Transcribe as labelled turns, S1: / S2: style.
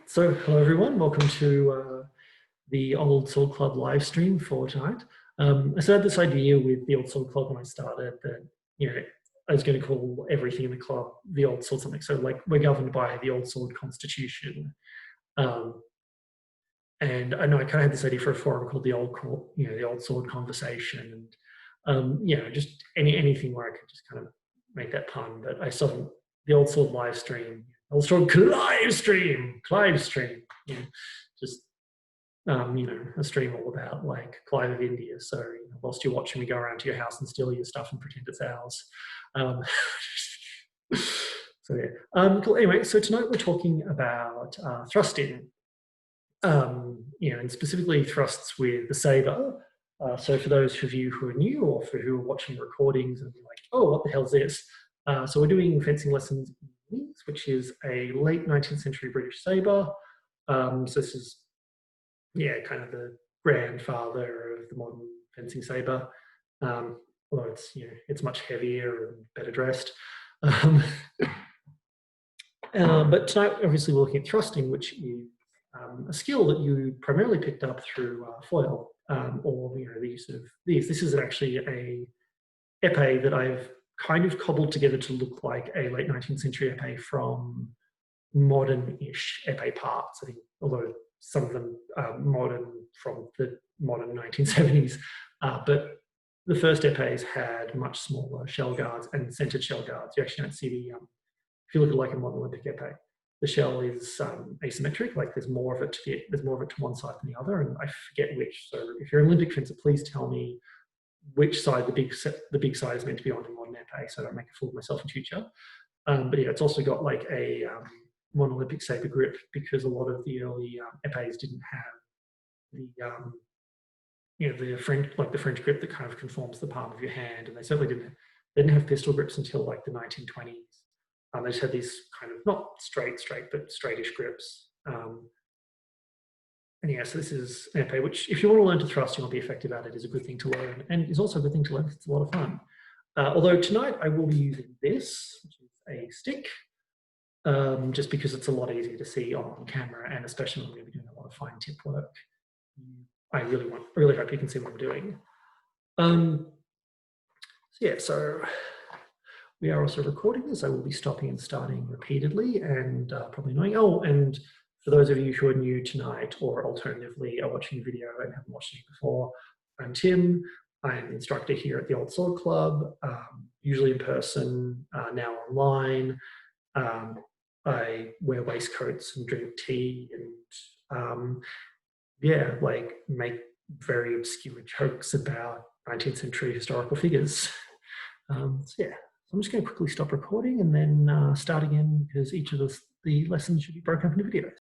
S1: So, hello everyone, welcome to the Old Sword Club live stream for tonight. I started this idea with the Old Sword Club when I started that, I was going to call everything in the club the Old Sword something. So, like, we're governed by the Old Sword Constitution. And I know I kind of had this idea for a forum called the Old Sword Conversation. And, just anything where I could just kind of make that pun. But I saw the Old Sword live stream, Old Sword live stream, just a stream all about like Clive of India. So whilst you're watching me go around to your house and steal your stuff and pretend it's ours. So yeah, cool. Anyway, so tonight we're talking about thrusting, and specifically thrusts with the sabre. So for those of you who are new or for who are watching recordings and like, oh, what the hell is this? So we're doing fencing lessons in Leeds, which is a late 19th century British sabre. So this is, kind of the grandfather of the modern fencing sabre. Although it's much heavier and better dressed. But tonight, obviously, we're looking at thrusting, which is a skill that you primarily picked up through foil, or the use of these. This is actually a epee that I've kind of cobbled together to look like a late 19th century epee from modern-ish epee parts. I think, although some of them are modern from the modern 1970s, but the first epees had much smaller shell guards and centered shell guards. You actually don't see the if you look at like a modern Olympic epee, the shell is asymmetric. Like there's more of it to one side than the other, and I forget which. So if you're an Olympic fencer, please tell me which side the big side is meant to be on in modern epee, so I don't make a fool of myself in future. But yeah, it's also got like a modern Olympic saber grip because a lot of the early epees didn't have the French grip that kind of conforms the palm of your hand, and they certainly didn't have pistol grips until like the 1920s. They just had these kind of not straight, but straightish grips. And yeah, so this is an epee, which if you want to learn to thrust and be effective at it is a good thing to learn, and is also a good thing to learn because it's a lot of fun. Although tonight I will be using this, which is a stick, just because it's a lot easier to see on camera, and especially when we're going to be doing a lot of fine tip work. I really hope you can see what I'm doing. So we are also recording this. I will be stopping and starting repeatedly and probably annoying. Oh, and for those of you who are new tonight or alternatively are watching the video and haven't watched it before, I'm Tim. I'm an instructor here at the Old Sword Club, usually in person, now online. I wear waistcoats and drink tea and make very obscure jokes about 19th century historical figures. So I'm just going to quickly stop recording and then start again because each of the lessons should be broken up into videos.